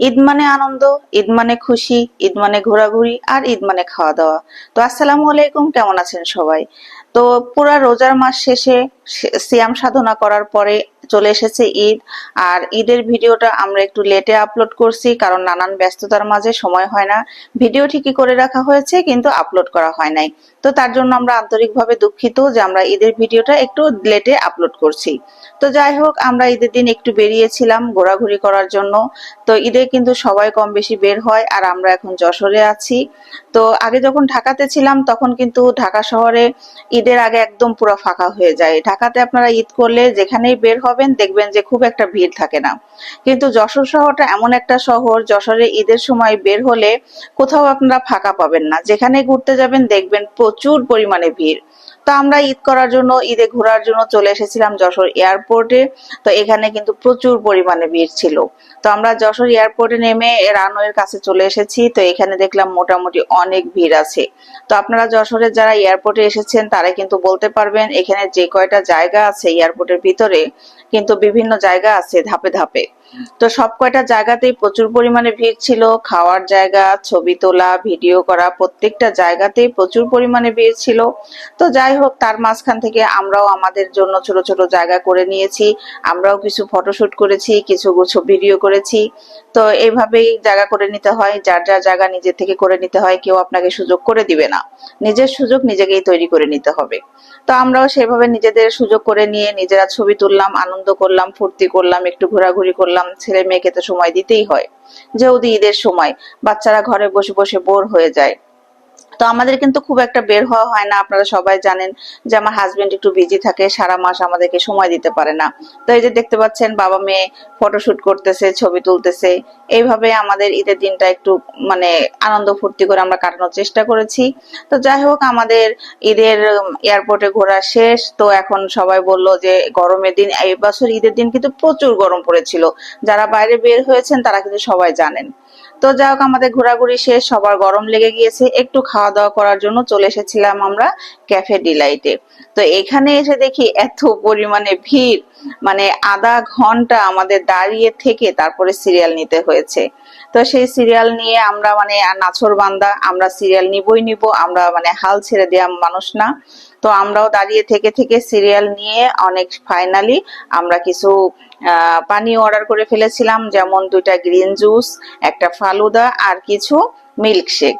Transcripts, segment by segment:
ঈদ মানে আনন্দ, ঈদ মানে খুশি, ঈদ মানে ঘোরাঘুরি, আর ঈদ মানে খাওয়া দাওয়া। তো আসসালামু আলাইকুম, কেমন আছেন সবাই? তো পুরা রোজার মাস শেষে সিয়াম সাধনা করার পরে চলে এসেছে ঈদ। আর ঈদের ভিডিওটা আমরা একটু লেটে আপলোড করছি, কারণ নানান ব্যস্ততার মাঝে সময় হয় না। ভিডিও ঠিকই করে রাখা হয়েছে, কিন্তু আপলোড করা হয় নাই। তো তার জন্য আমরা আন্তরিকভাবে দুঃখিত যে আমরা ঈদের ভিডিওটা একটু লেটে আপলোড করছি। তো যাই হোক, আমরা ঈদের দিন একটু বেরিয়েছিলাম ঘোরাঘুরি করার জন্য। তো ঈদে কিন্তু সবাই কম বেশি বের হয়, আর আমরা এখন যশোরে আছি। তো আগে যখন ঢাকাতে ছিলাম তখন কিন্তু ঢাকা শহরে ঈদের আগে একদম পুরো ফাঁকা হয়ে যায়। ঢাকাতে আপনারা ঈদ করলে যেখানেই বের হবেন দেখবেন যে খুব একটা ভিড় থাকে না। কিন্তু যশোর শহরটা এমন একটা শহর, যশোরে ঈদের সময় বের হলে কোথাও আপনারা ফাঁকা পাবেন না। যেখানে ঘুরতে যাবেন দেখবেন প্রচুর পরিমাণে ভিড়। তো আমরা ঈদ করার জন্য, ঈদে ঘোরার জন্য চলে এসেছিলাম যশোর এয়ারপোর্টে। তো এখানে কিন্তু প্রচুর পরিমাণে ভিড় ছিল। তো আমরা যশোর এয়ারপোর্টে নেমে রানওয়ের কাছে চলে এসেছি। তো এখানে দেখলাম মোটামুটি অনেক ভিড় আছে। তো আপনারা যশোরের যারা এয়ারপোর্টে এসেছেন তারা কিন্তু বলতে পারবেন, এখানে যে কয়টা জায়গা আছে এয়ারপোর্টের ভিতরে, কিন্তু বিভিন্ন জায়গা আছে ধাপে ধাপে। তো সব কয়টা জায়গাতেই প্রচুর পরিমাণে ভিড় ছিল। খাওয়ার জায়গা, ছবি তোলা, ভিডিও করা, প্রত্যেকটা জায়গাতেই প্রচুর পরিমাণে ভিড় ছিল। তো যাই হোক, তার মাঝখান থেকে আমরাও আমাদের জন্য ছোট ছোট জায়গা করে নিয়েছি। আমরাও কিছু ফটোশুট করেছি, কিছু কিছু ভিডিও করেছি। তো এইভাবেই জায়গা করে নিতে হয়, যার যার জায়গা নিজে থেকে করে নিতে হয়, কেউ আপনাকে সুযোগ করে দিবে না। নিজের সুযোগ নিজেকেই তৈরি করে নিতে হবে। তো আমরাও সেভাবে নিজেদের সুযোগ করে নিয়ে নিজেরা ছবি তুললাম, আনন্দ করলাম, ফুর্তি করলাম, একটু ঘোরাঘুরি করলাম। ছেলে মেয়েকে তো সময় দিতেই হয়, যেহেতু ঈদের সময় বাচ্চারা ঘরে বসে বসে বোর হয়ে যায়। তো আমাদের কিন্তু খুব একটা বের হওয়া হয় না। আপনারা সবাই জানেন যে আমার হাজবেন্ড একটু বিজি থাকে, সারা মাস আমাদেরকে সময় দিতে পারে না। তো এই যে দেখতে পাচ্ছেন বাবা মেয়ে ফটোশুট করতেছে, ছবি তুলতেছে। এইভাবে আমাদের ঈদের দিনটা একটু মানে আনন্দ ফুর্তি করে আমরা কাটানোর চেষ্টা করেছি। তো যাই হোক, আমাদের ঈদের এয়ারপোর্টে ঘোরা শেষ। তো এখন সবাই বলল যে গরমের দিন, এই বছর ঈদের দিন কিন্তু প্রচুর গরম পড়েছিল। যারা বাইরে বের হয়েছেন তারা কিন্তু সবাই জানেন। তো যাই হোক, আমাদের ঘোরাঘুরি শেষ, সবার গরম লেগে গিয়েছে, একটু খাওয়া দাওয়া করার জন্য চলে এসেছিলাম আমরা ক্যাফে ডিলাইটে। তো এখানে এসে দেখি এত পরিমাণে ভিড়, মানে আধা ঘন্টা আমাদের দাঁড়িয়ে থেকে তারপরে সিরিয়াল নিতে হয়েছে। তো সেই সিরিয়াল নিয়ে আমরা মানে নাছোড়বান্দা, আমরা সিরিয়াল নিবই নিব, আমরা মানে হাল ছেড়ে দেওয়া মানুষ না। তো আমরাও দাঁড়িয়ে থেকে থেকে সিরিয়াল নিয়ে অনেক ফাইনালি আমরা কিছু পানীয় অর্ডার করে ফেলেছিলাম, যেমন 2টা গ্রিন জুস, একটা ফালুদা, আর কিছু মিল্কশেক।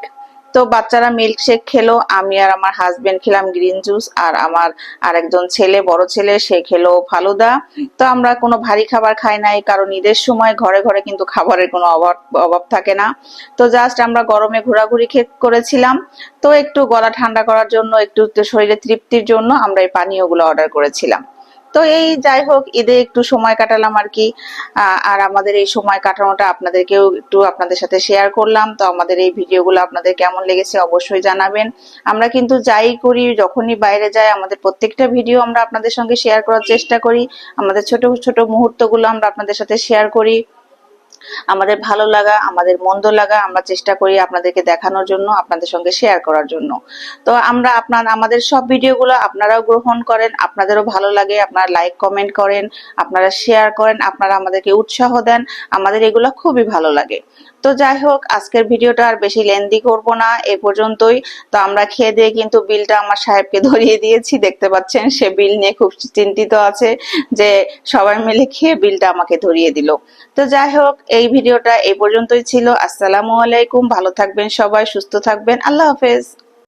তো বাচ্চারা মিল্কশেক খেলো, আমি আর আমার হাজবেন্ড খেলাম গ্রিন জুস, আর আমার আরেকজন ছেলে, বড় ছেলে, সে খেলো ফালুদা। তো আমরা কোনো ভারী খাবার খাই নাই, কারণ ঈদের সময় ঘরে ঘরে কিন্তু খাবারের কোনো অভাব অভাব থাকে না। তো জাস্ট আমরা গরমে ঘোরাঘুরি করেছিলাম। তো একটু গলা ঠান্ডা করার জন্য, একটু শরীরে তৃপ্তির জন্য আমরা এই পানীয়গুলো অর্ডার করেছিলাম। তো এই যাই হোক, ঈদে একটু সময় কাটালাম আর কি। আর আমাদের এই সময় কাটানোটা আপনাদেরকেও একটু আপনাদের সাথে শেয়ার করলাম। তো আমাদের এই ভিডিওগুলো আপনাদের কেমন লেগেছে অবশ্যই জানাবেন। আমরা কিন্তু যাই করি, যখনই বাইরে যাই, আমাদের প্রত্যেকটা ভিডিও আমরা আপনাদের সঙ্গে শেয়ার করার চেষ্টা করি। আমাদের ছোট ছোট মুহূর্তগুলো আমরা আপনাদের সাথে শেয়ার করি। আমাদের ভালো লাগা, আমাদের মন্দ লাগা আমরা চেষ্টা করি আপনাদেরকে দেখানোর জন্য, আপনাদের সঙ্গে শেয়ার করার জন্য। তো আমরা আমাদের সব ভিডিওগুলো আপনারাও গ্রহণ করেন, আপনাদেরও ভালো লাগে, আপনারা লাইক কমেন্ট করেন, আপনারা শেয়ার করেন, আপনারা আমাদেরকে উৎসাহ দেন। আমাদের এগুলো খুবই ভালো লাগে। তো যাই হোক, আজকের ভিডিওটা আর বেশি লেন্দি করব না, এ পর্যন্তই। তো আমরা খেয়ে দিয়ে কিন্তু বিলটা আমার সাহেবকে ধরিয়ে দিয়েছি, দেখতে পাচ্ছেন সে বিল নিয়ে খুব চিন্তিত আছে যে সবাই মিলে খেয়ে বিলটা আমাকে ধরিয়ে দিল। তো যাই হোক, এই ভিডিওটা এই পর্যন্তই ছিল। আসসালামু আলাইকুম, ভালো থাকবেন সবাই, সুস্থ থাকবেন, আল্লাহ হাফেজ।